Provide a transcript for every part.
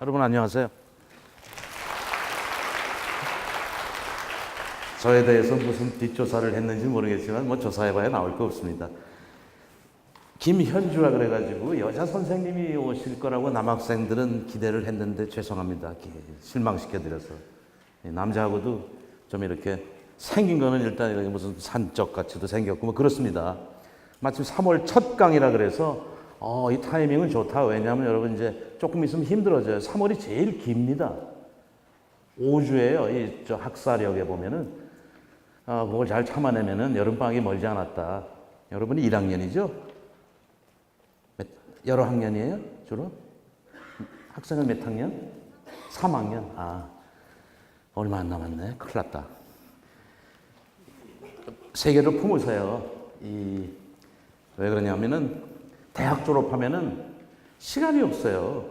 여러분 안녕하세요. 저에 대해서 무슨 뒷조사를 했는지 모르겠지만 뭐 조사해봐야 나올 거 없습니다. 김현주라 그래가지고 여자 선생님이 오실 거라고 남학생들은 기대를 했는데 죄송합니다. 실망시켜드려서. 남자하고도 좀 이렇게 생긴 거는 일단 이렇게 무슨 산적 같이도 생겼고 뭐 그렇습니다. 마침 3월 첫 강이라 그래서 이 타이밍은 좋다. 왜냐하면 여러분 이제 조금 있으면 힘들어져요. 3월이 제일 깁니다. 5주예요. 이 학사력에 보면은 그걸 잘 참아내면은 여름방학이 멀지 않았다. 여러분이 1학년이죠? 여러 학년이에요? 주로? 학생은 몇 학년? 3학년? 얼마 안 남았네. 큰일 났다. 세계를 품으세요. 왜 그러냐면은 대학 졸업하면은 시간이 없어요.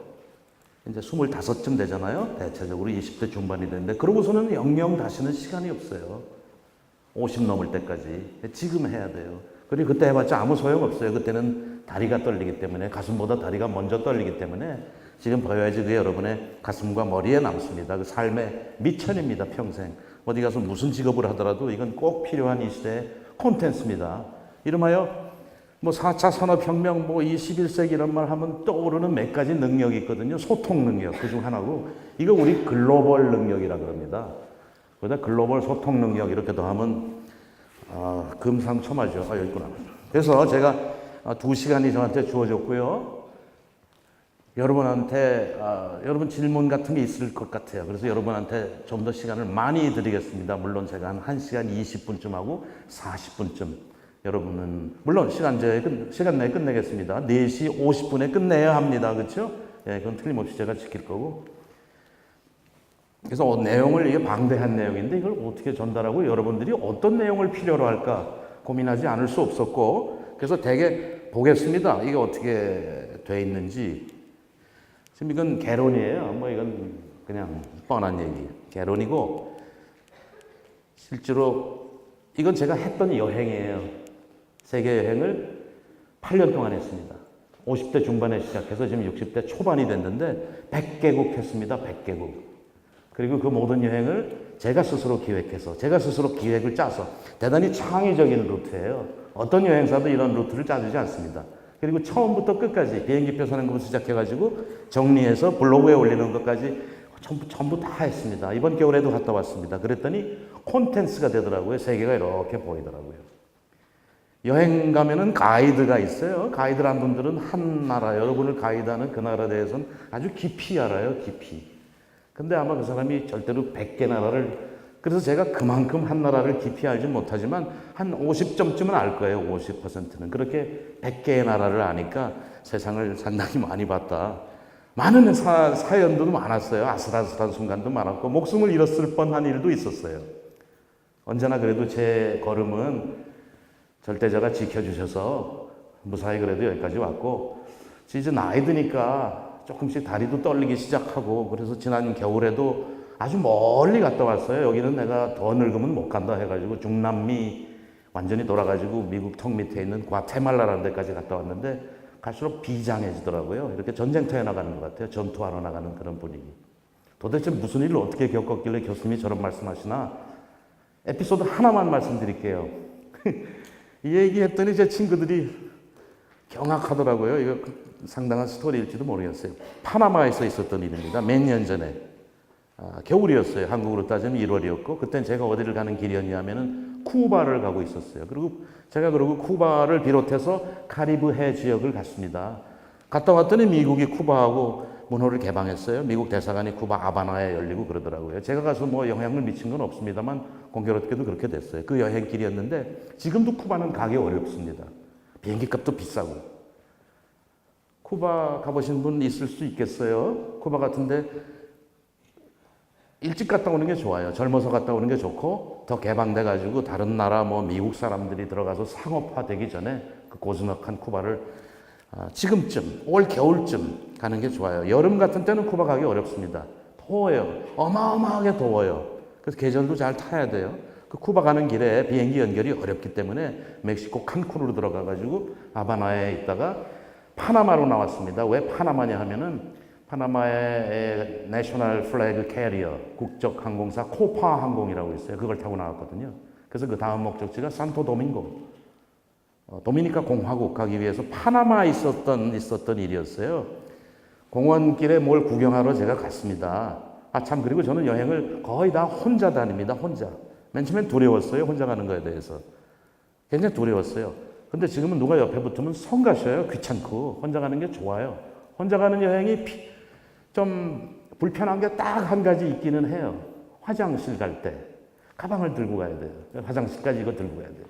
이제 25쯤 되잖아요. 대체적으로 20대 중반이 되는데 그러고서는 영영 다시는 시간이 없어요. 50 넘을 때까지. 지금 해야 돼요. 그리고 그때 해봤자 아무 소용 없어요. 그때는 다리가 떨리기 때문에, 가슴보다 다리가 먼저 떨리기 때문에 지금 보여야지 그게 여러분의 가슴과 머리에 남습니다. 그 삶의 미천입니다. 평생. 어디 가서 무슨 직업을 하더라도 이건 꼭 필요한 이 시대의 콘텐츠입니다. 이름하여 뭐 4차 산업혁명, 뭐 21세기 이런 말 하면 떠오르는 몇 가지 능력이 있거든요. 소통 능력, 그 중 하나고, 이거 우리 글로벌 능력이라 그럽니다. 그러다 글로벌 소통 능력 이렇게 더하면 금상첨화죠. 여기 있구나. 그래서 제가 2시간이 저한테 주어졌고요. 여러분한테 여러분 질문 같은 게 있을 것 같아요. 그래서 여러분한테 좀 더 시간을 많이 드리겠습니다. 물론 제가 한 1시간 20분쯤 하고 40분쯤 여러분은 물론 시간 내에 끝내겠습니다. 4시 50분에 끝내야 합니다. 그렇죠? 예, 그건 틀림없이 제가 지킬 거고. 그래서 내용을 이게 방대한 내용인데 이걸 어떻게 전달하고 여러분들이 어떤 내용을 필요로 할까 고민하지 않을 수 없었고, 그래서 되게 보겠습니다. 이게 어떻게 돼 있는지. 지금 이건 개론이에요. 뭐 이건 그냥 뻔한 얘기. 개론이고 실제로 이건 제가 했던 여행이에요. 세계 여행을 8년 동안 했습니다. 50대 중반에 시작해서 지금 60대 초반이 됐는데 100개국 했습니다. 100개국. 그리고 그 모든 여행을 제가 스스로 기획해서 제가 스스로 기획을 짜서 대단히 창의적인 루트예요. 어떤 여행사도 이런 루트를 짜주지 않습니다. 그리고 처음부터 끝까지 비행기표 사는 것부터 시작해가지고 정리해서 블로그에 올리는 것까지 전부 다 했습니다. 이번 겨울에도 갔다 왔습니다. 그랬더니 콘텐츠가 되더라고요. 세계가 이렇게 보이더라고요. 여행 가면은 가이드가 있어요. 가이드란 분들은 한 나라, 여러분을 가이드하는 그 나라에 대해서는 아주 깊이 알아요. 깊이. 근데 아마 그 사람이 절대로 100개 나라를, 그래서 제가 그만큼 한 나라를 깊이 알지 못하지만 한 50점쯤은 알 거예요. 50%는. 그렇게 100개의 나라를 아니까 세상을 상당히 많이 봤다. 많은 사연도 많았어요. 아슬아슬한 순간도 많았고 목숨을 잃었을 뻔한 일도 있었어요. 언제나 그래도 제 걸음은 절대자가 지켜주셔서 무사히 그래도 여기까지 왔고, 이제 나이 드니까 조금씩 다리도 떨리기 시작하고, 그래서 지난 겨울에도 아주 멀리 갔다 왔어요. 여기는 내가 더 늙으면 못 간다 해가지고 중남미 완전히 돌아가지고 미국 턱 밑에 있는 과테말라라는 데까지 갔다 왔는데 갈수록 비장해지더라고요. 이렇게 전쟁터에 나가는 것 같아요. 전투하러 나가는 그런 분위기. 도대체 무슨 일을 어떻게 겪었길래 교수님이 저런 말씀하시나? 에피소드 하나만 말씀드릴게요. 이 얘기했더니 제 친구들이 경악하더라고요. 이거 상당한 스토리일지도 모르겠어요. 파나마에서 있었던 일입니다. 몇 년 전에. 겨울이었어요. 한국으로 따지면 1월이었고, 그땐 제가 어디를 가는 길이었냐면은 쿠바를 가고 있었어요. 그리고 제가 쿠바를 비롯해서 카리브해 지역을 갔습니다. 갔다 왔더니 미국이 쿠바하고 문호를 개방했어요. 미국 대사관이 쿠바 아바나에 열리고 그러더라고요. 제가 가서 뭐 영향을 미친 건 없습니다만 공교롭게도 그렇게 됐어요. 그 여행길이었는데 지금도 쿠바는 가기 어렵습니다. 비행기 값도 비싸고. 쿠바 가보신 분 있을 수 있겠어요? 쿠바 같은데 일찍 갔다 오는 게 좋아요. 젊어서 갔다 오는 게 좋고, 더 개방돼가지고 다른 나라 미국 사람들이 들어가서 상업화되기 전에 그 고즈넉한 쿠바를 지금쯤 올 겨울쯤 가는 게 좋아요. 여름 같은 때는 쿠바 가기 어렵습니다. 더워요. 어마어마하게 더워요. 그래서 계절도 잘 타야 돼요. 그 쿠바 가는 길에 비행기 연결이 어렵기 때문에 멕시코 칸쿤으로 들어가가지고 아바나에 있다가 파나마로 나왔습니다. 왜 파나마냐 하면은 파나마의 내셔널 플래그 캐리어 국적 항공사 코파 항공이라고 있어요. 그걸 타고 나왔거든요. 그래서 그 다음 목적지가 산토 도밍고, 도미니카 공화국 가기 위해서 파나마에 있었던 일이었어요. 공원길에 뭘 구경하러 제가 갔습니다. 참, 그리고 저는 여행을 거의 다 혼자 다닙니다. 혼자. 맨 처음엔 두려웠어요. 혼자 가는 거에 대해서. 굉장히 두려웠어요. 근데 지금은 누가 옆에 붙으면 성가셔요. 귀찮고. 혼자 가는 게 좋아요. 혼자 가는 여행이 좀 불편한 게 딱 한 가지 있기는 해요. 화장실 갈 때 가방을 들고 가야 돼요. 화장실까지 이거 들고 가야 돼요.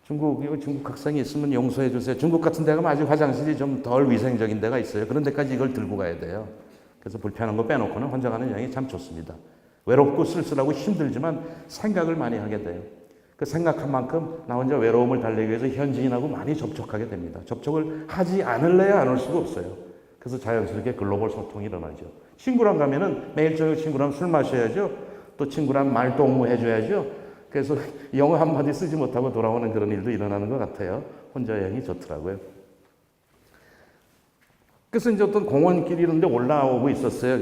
중국 학생이 있으면 용서해 주세요. 중국 같은 데 가면 아직 화장실이 좀 덜 위생적인 데가 있어요. 그런 데까지 이걸 들고 가야 돼요. 그래서 불편한 거 빼놓고는 혼자 가는 여행이 참 좋습니다. 외롭고 쓸쓸하고 힘들지만 생각을 많이 하게 돼요. 그 생각한 만큼 나 혼자 외로움을 달래기 위해서 현지인하고 많이 접촉하게 됩니다. 접촉을 하지 않을래야 안 할 수가 없어요. 그래서 자연스럽게 글로벌 소통이 일어나죠. 친구랑 가면은 매일 저녁 친구랑 술 마셔야죠. 또 친구랑 말동무 해줘야죠. 그래서 영어 한마디 쓰지 못하고 돌아오는 그런 일도 일어나는 것 같아요. 혼자 여행이 좋더라고요. 그래서 이제 어떤 공원길 이런 데 올라오고 있었어요.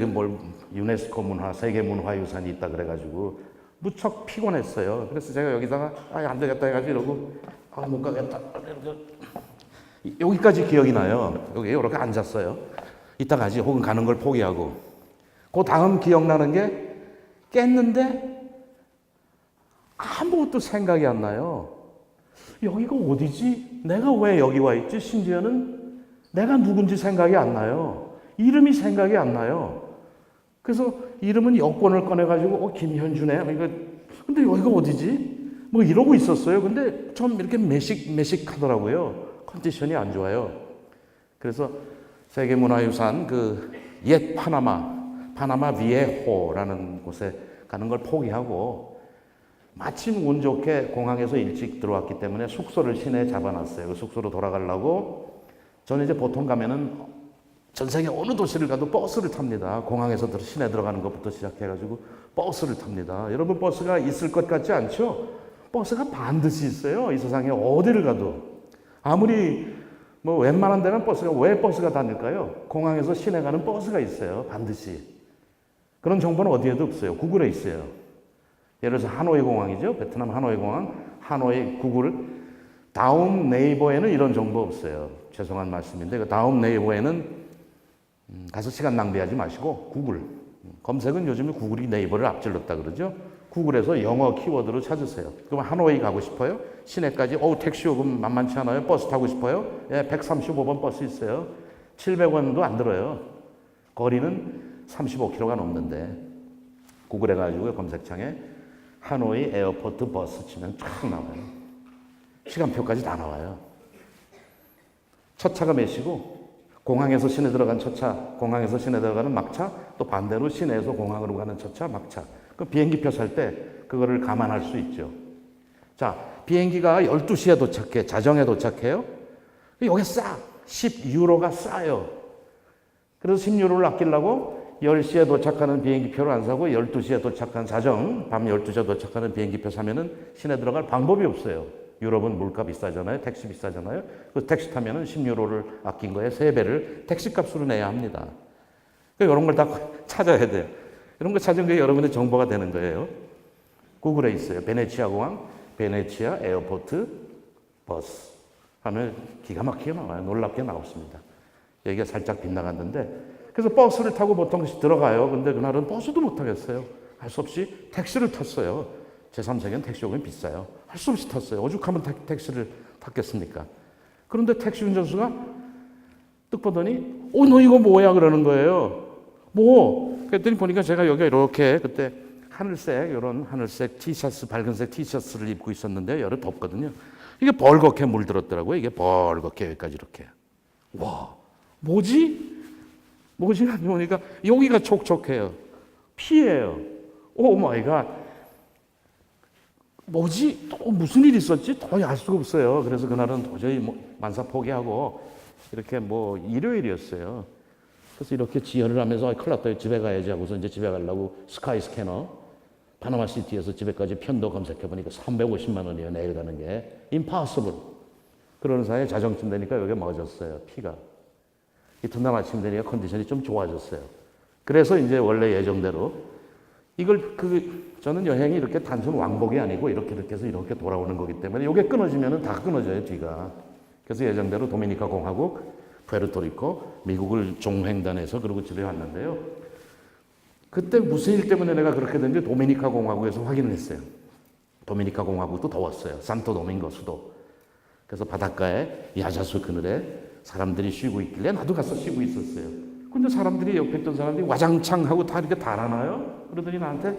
유네스코 세계 문화유산이 있다 그래가지고 무척 피곤했어요. 그래서 제가 여기다가 안 되겠다 해가지고 이러고 못 가겠다. 여기까지 기억이 나요. 여기 이렇게 앉았어요. 이따 가지 혹은 가는 걸 포기하고. 그 다음 기억나는 게 깼는데 아무것도 생각이 안 나요. 여기가 어디지? 내가 왜 여기 와 있지? 심지어는 내가 누군지 생각이 안 나요. 이름이 생각이 안 나요. 그래서 이름은 여권을 꺼내가지고 김현주네. 근데 여기가 어디지? 뭐 이러고 있었어요. 근데 좀 이렇게 매식하더라고요. 컨디션이 안 좋아요. 그래서 세계문화유산 옛 파나마 비에호라는 곳에 가는 걸 포기하고 마침 운 좋게 공항에서 일찍 들어왔기 때문에 숙소를 시내에 잡아놨어요. 그 숙소로 돌아가려고 저는 이제 보통 가면은 전 세계 어느 도시를 가도 버스를 탑니다. 공항에서 시내 들어가는 것부터 시작해가지고 버스를 탑니다. 여러분 버스가 있을 것 같지 않죠? 버스가 반드시 있어요. 이 세상에 어디를 가도. 아무리 웬만한 데는 왜 버스가 다닐까요? 공항에서 시내 가는 버스가 있어요. 반드시. 그런 정보는 어디에도 없어요. 구글에 있어요. 예를 들어서 하노이 공항이죠. 베트남 하노이 공항. 하노이 구글. 다음 네이버에는 이런 정보 없어요. 죄송한 말씀인데 그 다음 네이버에는 가서 시간 낭비하지 마시고 구글. 검색은 요즘에 구글이 네이버를 앞질렀다 그러죠. 구글에서 영어 키워드로 찾으세요. 그럼 하노이 가고 싶어요? 시내까지 택시 요금 만만치 않아요? 버스 타고 싶어요? 예, 135번 버스 있어요. 700원도 안 들어요. 거리는 35km가 넘는데 구글에 가지고 검색창에 하노이 에어포트 버스 치면 쫙 나와요. 시간표까지 다 나와요. 첫 차가 몇 시고 공항에서 시내 들어간 첫 차, 공항에서 시내 들어가는 막차, 또 반대로 시내에서 공항으로 가는 첫 차, 막차. 그 비행기표 살 때 그거를 감안할 수 있죠. 자, 비행기가 12시에 도착해, 자정에 도착해요. 여기 10유로가 싸요. 그래서 10유로를 아끼려고 10시에 도착하는 비행기표를 안 사고 12시에 도착한 밤 12시에 도착하는 비행기표 사면은 시내 들어갈 방법이 없어요. 유럽은 물가 비싸잖아요. 택시 비싸잖아요. 그 택시 타면은 10유로를 아낀 거에 3배를 택시 값으로 내야 합니다. 이런 걸 다 찾아야 돼요. 이런 거 찾은 게 여러분의 정보가 되는 거예요. 구글에 있어요. 베네치아 공항, 베네치아 에어포트 버스 하면 기가 막히게 나와요. 놀랍게 나왔습니다. 여기가 살짝 빗나갔는데 그래서 버스를 타고 보통 들어가요. 근데 그날은 버스도 못 타겠어요. 할 수 없이 택시를 탔어요. 제3세계는 택시 요금이 비싸요. 할 수 없이 탔어요. 오죽하면 택시를 탔겠습니까? 그런데 택시 운전수가 뜩 보더니 너 이거 뭐야 그러는 거예요. 그랬더니 보니까 제가 여기 이렇게 그때 이런 하늘색 티셔츠, 밝은색 티셔츠를 입고 있었는데 열이 덥거든요. 이게 벌겋게 물들었더라고요. 이게 벌겋게 여기까지 이렇게. 와, 뭐지 보니까 여기가 촉촉해요. 피예요. 오 마이 갓. 뭐지? 또 무슨 일이 있었지? 도저히 알 수가 없어요. 그래서 그날은 도저히 만사 포기하고 이렇게 일요일이었어요. 그래서 이렇게 지혈을 하면서 큰일 났다. 집에 가야지 하고서 이제 집에 가려고 스카이 스캐너 파나마시티에서 집에까지 편도 검색해보니까 350만 원이에요. 내일 가는 게. impossible. 그러는 사이에 자정쯤 되니까 여기 멎었어요. 피가. 이튿날 아침 되니까 컨디션이 좀 좋아졌어요. 그래서 이제 원래 예정대로 저는 여행이 이렇게 단순 왕복이 아니고 이렇게 해서 이렇게 돌아오는 거기 때문에 이게 끊어지면은 다 끊어져요, 뒤가. 그래서 예정대로 도미니카 공화국, 푸에르토리코, 미국을 종횡단해서 그러고 집에 왔는데요. 그때 무슨 일 때문에 내가 그렇게 된지 도미니카 공화국에서 확인을 했어요. 도미니카 공화국도 더웠어요. 산토 도밍고 수도. 그래서 바닷가에 야자수 그늘에 사람들이 쉬고 있길래 나도 가서 쉬고 있었어요. 근데 사람들이 옆에 있던 사람들이 와장창 하고 다 이렇게 달아나요. 그러더니 나한테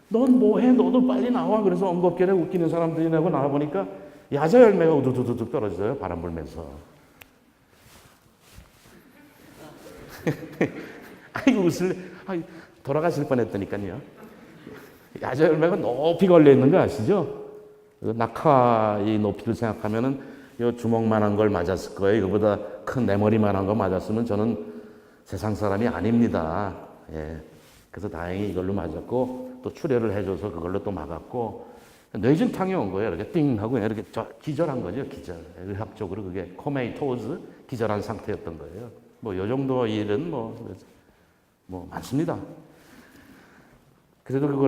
넌 뭐해? 너도 빨리 나와. 그래서 엉겁결에 웃기는 사람들이 나고 나와보니까 야자 열매가 우두두둑 떨어져요. 바람 불면서. 아이고 돌아가실 뻔했다니까요. 야자 열매가 높이 걸려 있는 거 아시죠? 낙하의 높이를 생각하면은 이 주먹만한 걸 맞았을 거예요. 이거보다 큰 내 머리만한 거 맞았으면 저는 세상 사람이 아닙니다. 예. 그래서 다행히 이걸로 맞았고 또 출혈을 해줘서 그걸로 또 막았고 뇌진탕이 온 거예요. 이렇게 띵 하고 이렇게 기절한 거죠. 기절. 의학적으로 그게 코메이토즈 기절한 상태였던 거예요. 뭐 이 정도 일은 뭐 많습니다. 그래도 그거를